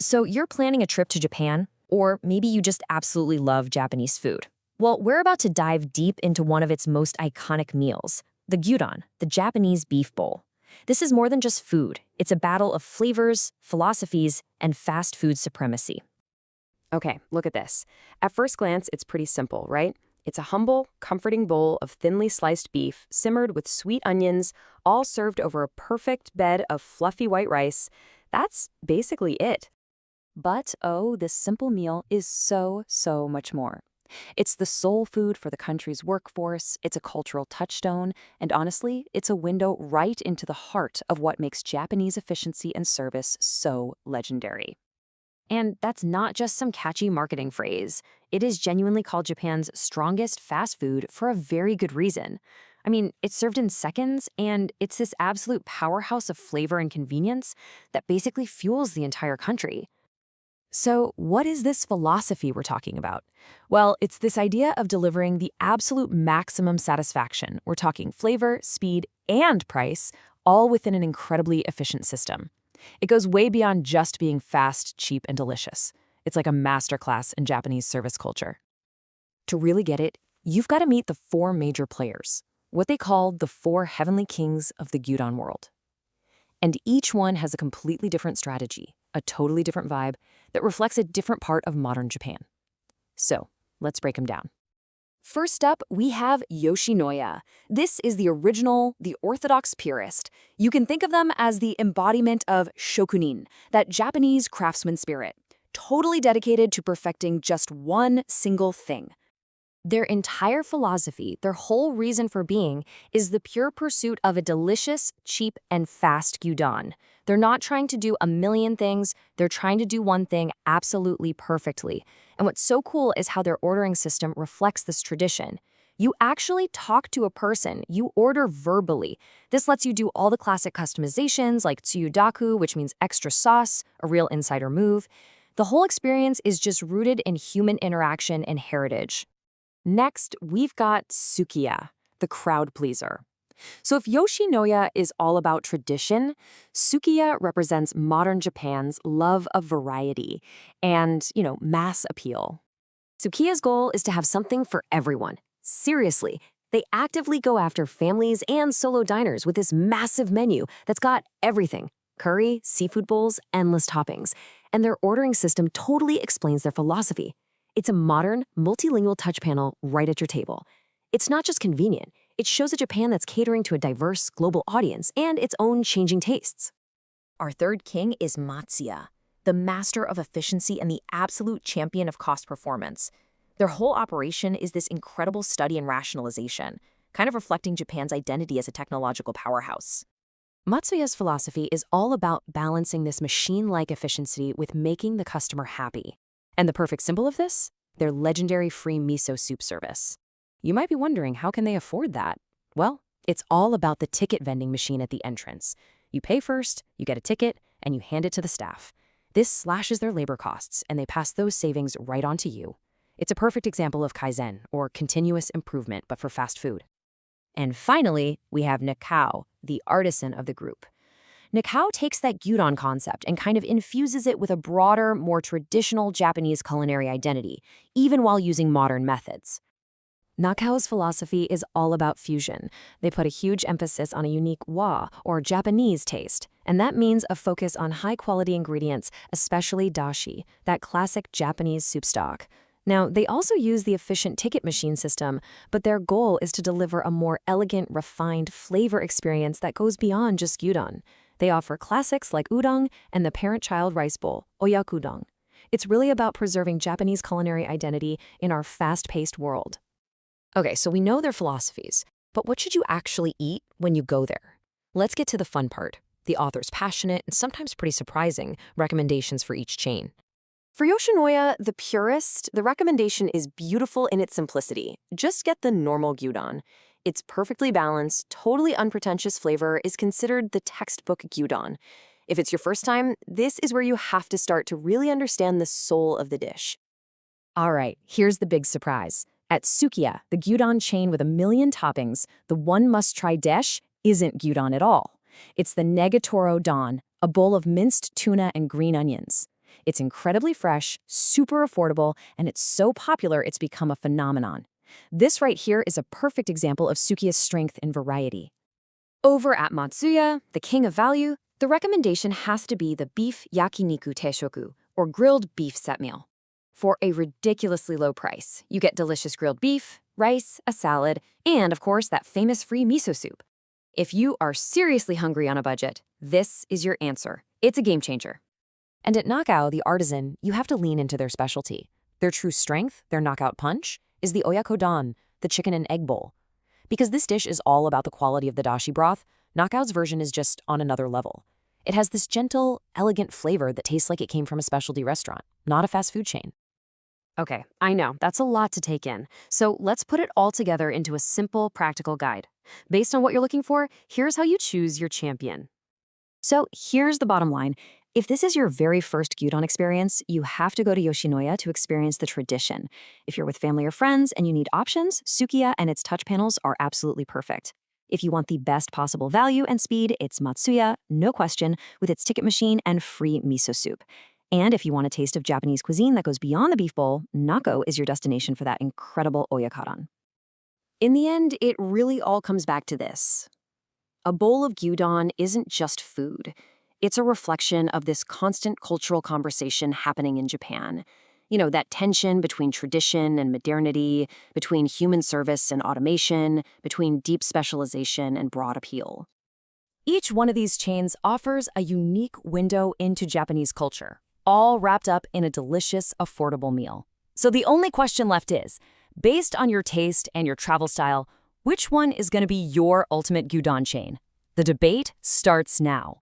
So you're planning a trip to Japan, or maybe you just absolutely love Japanese food. Well, we're about to dive deep into one of its most iconic meals, the gyudon, the Japanese beef bowl. This is more than just food. It's a battle of flavors, philosophies, and fast food supremacy. Okay, look at this. At first glance, it's pretty simple, right? It's a humble, comforting bowl of thinly sliced beef, simmered with sweet onions, all served over a perfect bed of fluffy white rice. That's basically it. But, oh, this simple meal is so much more. It's the soul food for the country's workforce, it's a cultural touchstone, and honestly, it's a window right into the heart of what makes Japanese efficiency and service so legendary. And that's not just some catchy marketing phrase. It is genuinely called Japan's strongest fast food for a very good reason. I mean, it's served in seconds, and it's this absolute powerhouse of flavor and convenience that basically fuels the entire country. So, what is this philosophy we're talking about? Well, it's this idea of delivering the absolute maximum satisfaction. We're talking flavor, speed, and price, all within an incredibly efficient system. It goes way beyond just being fast, cheap, and delicious. It's like a masterclass in Japanese service culture. To really get it, you've got to meet the four major players, what they call the four heavenly kings of the Gyudon world. And each one has a completely different strategy, a totally different vibe that reflects a different part of modern Japan. So, let's break them down. First up, we have Yoshinoya. This is the original, the orthodox purist. You can think of them as the embodiment of shokunin, that Japanese craftsman spirit, totally dedicated to perfecting just one single thing. Their entire philosophy, their whole reason for being, is the pure pursuit of a delicious, cheap, and fast gyudon. They're not trying to do a million things, they're trying to do one thing absolutely perfectly. And what's so cool is how their ordering system reflects this tradition. You actually talk to a person, you order verbally. This lets you do all the classic customizations like tsuyudaku, which means extra sauce, a real insider move. The whole experience is just rooted in human interaction and heritage. Next, we've got Sukiya, the crowd pleaser. So if Yoshinoya is all about tradition, Sukiya represents modern Japan's love of variety and, mass appeal. Sukiya's goal is to have something for everyone. Seriously, they actively go after families and solo diners with this massive menu that's got everything: curry, seafood bowls, endless toppings. And their ordering system totally explains their philosophy. It's a modern, multilingual touch panel right at your table. It's not just convenient, it shows a Japan that's catering to a diverse global audience and its own changing tastes. Our third king is Matsuya, the master of efficiency and the absolute champion of cost performance. Their whole operation is this incredible study in rationalization, kind of reflecting Japan's identity as a technological powerhouse. Matsuya's philosophy is all about balancing this machine-like efficiency with making the customer happy. And the perfect symbol of this? Their legendary free miso soup service. You might be wondering, how can they afford that? Well, it's all about the ticket vending machine at the entrance. You pay first, you get a ticket, and you hand it to the staff. This slashes their labor costs, and they pass those savings right on to you. It's a perfect example of Kaizen, or continuous improvement, but for fast food. And finally, we have Nakau, the artisan of the group. Nakau takes that gyudon concept and kind of infuses it with a broader, more traditional Japanese culinary identity, even while using modern methods. Nakau's philosophy is all about fusion. They put a huge emphasis on a unique wa, or Japanese taste, and that means a focus on high-quality ingredients, especially dashi, that classic Japanese soup stock. Now, they also use the efficient ticket machine system, but their goal is to deliver a more elegant, refined flavor experience that goes beyond just gyudon. They offer classics like udon and the parent-child rice bowl, oyakudon. It's really about preserving Japanese culinary identity in our fast-paced world. Okay, so we know their philosophies, but what should you actually eat when you go there? Let's get to the fun part, the author's passionate and sometimes pretty surprising recommendations for each chain. For Yoshinoya, the purist, the recommendation is beautiful in its simplicity. Just get the normal gyudon. Its perfectly balanced, totally unpretentious flavor is considered the textbook gyudon. If it's your first time, this is where you have to start to really understand the soul of the dish. All right, here's the big surprise. At Sukiya, the gyudon chain with a million toppings, the one must-try dish isn't gyudon at all. It's the negatoro don, a bowl of minced tuna and green onions. It's incredibly fresh, super affordable, and it's so popular it's become a phenomenon. This right here is a perfect example of Sukiya's strength and variety. Over at Matsuya, the king of value, the recommendation has to be the beef yakiniku teishoku, or grilled beef set meal. For a ridiculously low price, you get delicious grilled beef, rice, a salad, and of course that famous free miso soup. If you are seriously hungry on a budget, this is your answer. It's a game changer. And at Nakau, the artisan, you have to lean into their specialty. Their true strength, their knockout punch, is the oyakodon, the chicken and egg bowl. Because this dish is all about the quality of the dashi broth, Nakau's version is just on another level. It has this gentle, elegant flavor that tastes like it came from a specialty restaurant, not a fast food chain. Okay, I know, that's a lot to take in. So let's put it all together into a simple, practical guide. Based on what you're looking for, here's how you choose your champion. So here's the bottom line. If this is your very first Gyudon experience, you have to go to Yoshinoya to experience the tradition. If you're with family or friends and you need options, Sukiya and its touch panels are absolutely perfect. If you want the best possible value and speed, it's Matsuya, no question, with its ticket machine and free miso soup. And if you want a taste of Japanese cuisine that goes beyond the beef bowl, Nakau is your destination for that incredible oyakodon. In the end, it really all comes back to this. A bowl of Gyudon isn't just food. It's a reflection of this constant cultural conversation happening in Japan. You know, that tension between tradition and modernity, between human service and automation, between deep specialization and broad appeal. Each one of these chains offers a unique window into Japanese culture, all wrapped up in a delicious, affordable meal. So the only question left is, based on your taste and your travel style, which one is going to be your ultimate Gyudon chain? The debate starts now.